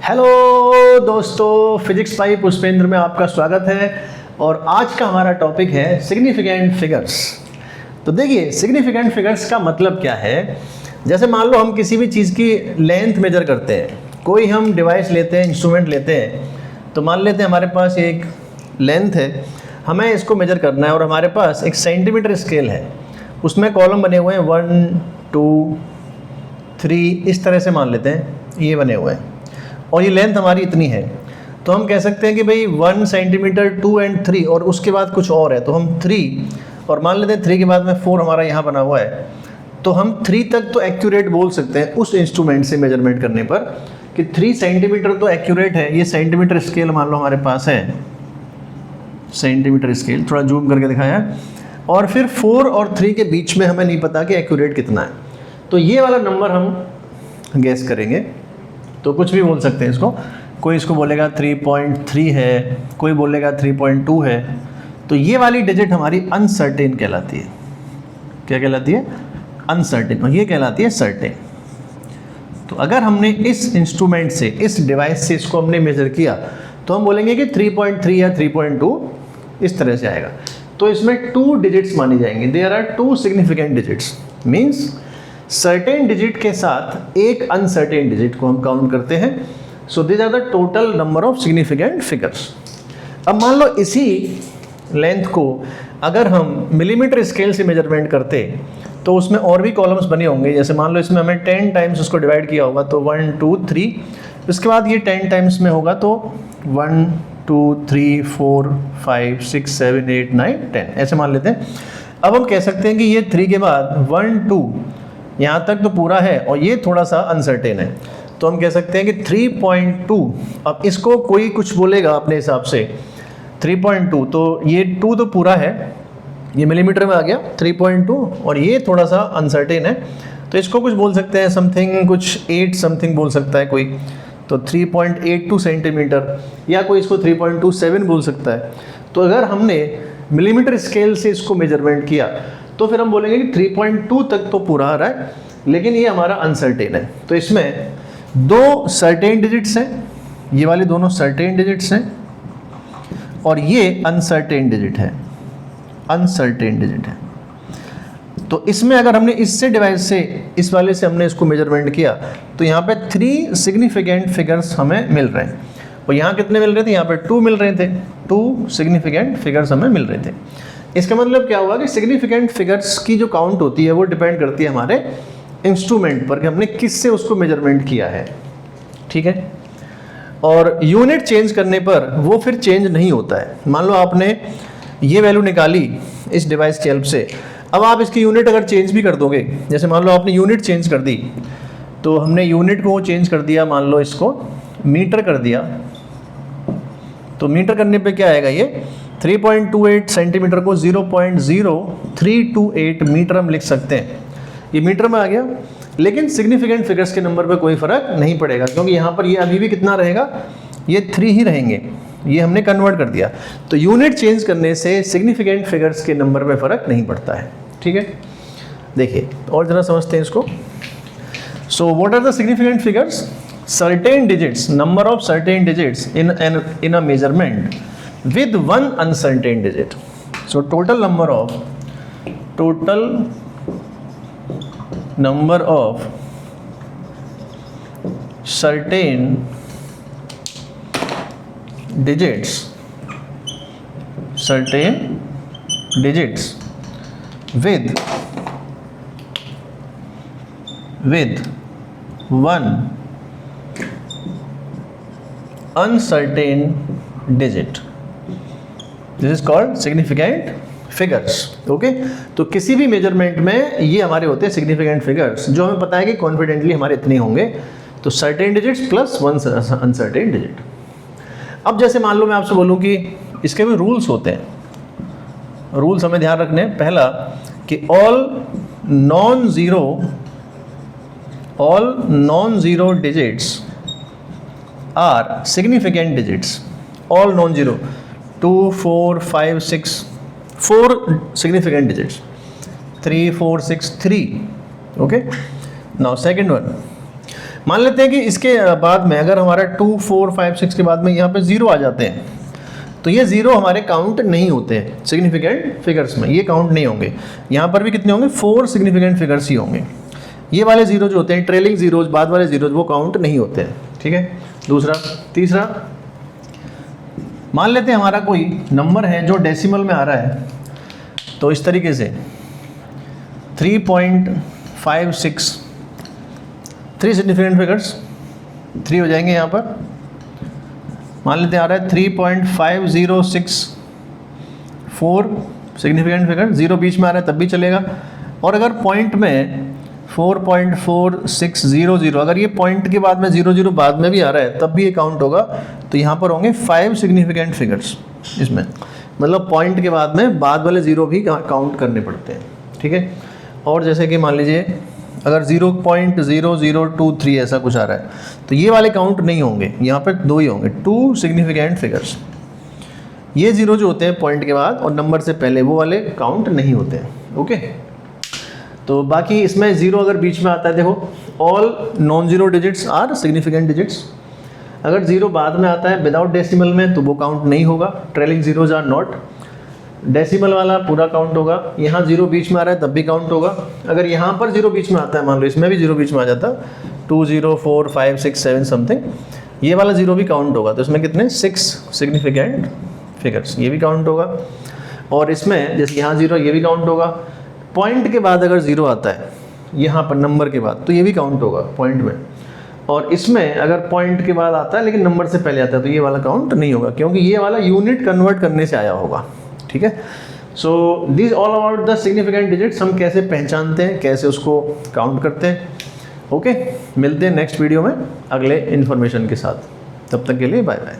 Hello दोस्तों, physics भाई पुष्पेंद्र में आपका स्वागत है। और आज का हमारा टॉपिक है सिग्निफिकेंट फिगर्स। तो देखिए, सिग्निफिकेंट फिगर्स का मतलब क्या है। जैसे मान लो हम किसी भी चीज़ की लेंथ मेजर करते हैं, कोई हम डिवाइस लेते हैं, इंस्ट्रूमेंट लेते हैं। तो मान लेते हैं हमारे पास एक लेंथ है, हमें इसको मेजर करना है और हमारे पास एक सेंटीमीटर स्केल है, उसमें कॉलम बने हुए हैं 1 2 3 इस तरह से मान लेते हैं, ये बने हुए हैं और ये लेंथ हमारी इतनी है। तो हम कह सकते हैं कि भाई 1 सेंटीमीटर 2 एंड 3 और उसके बाद कुछ और है, तो हम 3 और मान लेते हैं 3 के बाद में 4 हमारा यहाँ बना हुआ है। तो हम 3 तक तो एक्यूरेट बोल सकते हैं उस इंस्ट्रूमेंट से मेजरमेंट करने पर कि 3 सेंटीमीटर तो एक्यूरेट है। ये सेंटीमीटर स्केल मान लो हमारे पास है, सेंटीमीटर स्केल थोड़ा जूम करके दिखाया है। और फिर 4 और 3 के बीच में हमें नहीं पता कि एक्यूरेट कितना है, तो ये वाला नंबर हम गैस करेंगे। तो कुछ भी बोल सकते हैं इसको, कोई इसको बोलेगा 3.3 है, कोई बोलेगा 3.2 है। तो ये वाली डिजिट हमारी अनसर्टेन कहलाती है। क्या कहलाती है? अनसर्टेन। और ये कहलाती है सर्टेन। तो अगर हमने इस इंस्ट्रूमेंट से, इस डिवाइस से इसको हमने मेजर किया तो हम बोलेंगे कि 3.3 या 3.2 इस तरह से आएगा। तो इसमें 2 डिजिट्स मानी जाएंगी। There are 2 significant digits, means certain digit के साथ एक अनसर्टेन डिजिट को हम काउंट करते हैं। So this are the total number of significant figures. अब मान लो इसी लेंथ को अगर हम मिलीमीटर स्केल से मेजरमेंट करते तो उसमें और भी कॉलम्स बने होंगे। जैसे मान लो इसमें हमें 10 टाइम्स उसको डिवाइड किया होगा, तो 1 2 3, उसके बाद ये 10 टाइम्स में होगा तो 1 2 3 4 5 6 7 8 9 10 ऐसे मान लेते हैं। अब हम कह सकते हैं कि ये 3 के बाद 1 2 यहाँ तक तो पूरा है और ये थोड़ा सा अनसर्टेन है, तो हम कह सकते हैं कि 3.2। अब इसको कोई कुछ बोलेगा अपने हिसाब से 3.2, तो ये 2 तो पूरा है, ये मिलीमीटर में आ गया 3.2, और ये थोड़ा सा अनसर्टेन है, तो इसको कुछ बोल सकते हैं समथिंग, कुछ 8 समथिंग बोल सकता है कोई, तो 3.82 सेंटीमीटर, या कोई इसको 3.27 बोल सकता है। तो अगर हमने मिलीमीटर स्केल से इसको मेजरमेंट किया तो फिर हम बोलेंगे कि 3.2 तक तो पूरा आ रहा है, लेकिन ये हमारा अनसर्टेन है। तो इसमें 2 सर्टेन डिजिट्स हैं, ये वाले दोनों सर्टेन डिजिट्स हैं और ये अनसर्टेन डिजिट है, अनसर्टेन डिजिट है। तो इसमें अगर हमने इससे डिवाइस से, इस वाले से हमने इसको मेजरमेंट किया तो यहाँ पे 3 सिग्निफिकेंट फिगर्स हमें मिल रहे हैं। और यहाँ कितने मिल रहे थे? यहाँ पे 2 मिल रहे थे, 2 सिग्निफिकेंट फिगर्स हमें मिल रहे थे। इसका मतलब क्या हुआ कि सिग्निफिकेंट फिगर्स की जो काउंट होती है वो डिपेंड करती है हमारे इंस्ट्रूमेंट पर कि हमने किससे उसको मेजरमेंट किया है। ठीक है, और यूनिट चेंज करने पर वो फिर चेंज नहीं होता है। मान लो आपने ये वैल्यू निकाली इस डिवाइस की हेल्प से, अब आप इसकी यूनिट अगर चेंज भी कर दोगे, जैसे मान लो आपने यूनिट चेंज कर दी, तो हमने यूनिट को चेंज कर दिया, मान लो इसको मीटर कर दिया, तो मीटर करने पे क्या आएगा? ये 3.28 सेंटीमीटर को 0.0328 मीटर हम लिख सकते हैं, ये मीटर में आ गया। लेकिन सिग्निफिकेंट फिगर्स के नंबर पे कोई फ़र्क नहीं पड़ेगा, क्योंकि यहाँ पर ये अभी भी कितना रहेगा? ये 3 ही रहेंगे, ये हमने कन्वर्ट कर दिया। तो यूनिट चेंज करने से सिग्निफिकेंट फिगर्स के नंबर पे फ़र्क नहीं पड़ता है। ठीक है, देखिए और ज़रा समझते हैं इसको। So what are the significant figures? Certain digits, number of certain digits in a measurement with one uncertain digit. So total number of certain digits with one uncertain digit, this is called significant figures. Okay, तो किसी भी measurement में ये हमारे होते हैं significant figures, जो हमें पता है कि कॉन्फिडेंटली हमारे इतने होंगे। तो certain digits plus 1 uncertain digit. अब जैसे मान लो मैं आपसे बोलूँ कि इसके भी रूल्स होते हैं, रूल्स हमें ध्यान रखने। पहला कि all non zero digits are significant digits. All non zero, 2 4 5 6 4 significant digits, 3 4 6 3. Okay, now second one, मान लेते हैं कि इसके बाद में अगर हमारा 2, 4, 5, 6 के बाद में यहाँ पे 0 आ जाते हैं, तो ये 0 हमारे काउंट नहीं होते हैं सिग्निफिकेंट फिगर्स में, ये काउंट नहीं होंगे। यहाँ पर भी कितने होंगे, 4 सिग्निफिकेंट फिगर्स ही होंगे। ये वाले 0 जो होते हैं, ट्रेलिंग जीरोज, बाद वाले जीरोज, वो काउंट नहीं होते हैं, ठीक है। दूसरा, तीसरा, मान लेते हैं हमारा कोई नंबर है जो डेसिमल में आ रहा है, तो इस तरीके से 3.56, 3 सिग्निफिकेंट फिगर्स, 3 हो जाएंगे यहाँ पर। मान लेते हैं आ रहा है 3.5064 सिग्निफिकेंट फिगर, 0 बीच में आ रहा है तब भी चलेगा। और अगर पॉइंट में 4.4600, अगर ये पॉइंट के बाद में 00 बाद में भी आ रहा है तब भी ये काउंट होगा। तो यहाँ पर होंगे 5 सिग्निफिकेंट फिगर्स इसमें, मतलब पॉइंट के बाद में बाद वाले 0 भी काउंट करने पड़ते हैं, ठीक है। और जैसे कि मान लीजिए अगर 0.0023 ऐसा कुछ आ रहा है, तो ये वाले काउंट नहीं होंगे, यहाँ पर 2 ही होंगे, 2 सिग्निफिकेंट फिगर्स। ये 0 जो होते हैं पॉइंट के बाद और नंबर से पहले, वो वाले काउंट नहीं होते हैं, ओके। तो बाकी इसमें 0 अगर बीच में आता है, देखो all non zero digits are significant digits. अगर 0 बाद में आता है विदाउट डेसिमल में, तो वो काउंट नहीं होगा, trailing zeros are not. Decimal वाला पूरा काउंट होगा। यहाँ 0 बीच में आ रहा है तब भी काउंट होगा। अगर यहाँ पर 0 बीच में आता है, मान लो इसमें भी 0 बीच में आ जाता, 2, 0, 4, 5, 6, 7 समथिंग, ये वाला 0 भी काउंट होगा। तो इसमें कितने, 6 सिग्निफिकेंट फिगर्स, ये भी काउंट होगा। और इसमें जैसे यहाँ 0, ये भी काउंट होगा। पॉइंट के बाद अगर 0 आता है यहाँ पर नंबर के बाद, तो ये भी काउंट होगा पॉइंट में। और इसमें अगर पॉइंट के बाद आता है लेकिन नंबर से पहले आता है, तो ये वाला काउंट नहीं होगा, क्योंकि ये वाला यूनिट कन्वर्ट करने से आया होगा, ठीक है। So this all about the significant digits, हम कैसे पहचानते हैं, कैसे उसको काउंट करते हैं, ओके। मिलते हैं नेक्स्ट वीडियो में अगले इन्फॉर्मेशन के साथ, तब तक के लिए बाय बाय।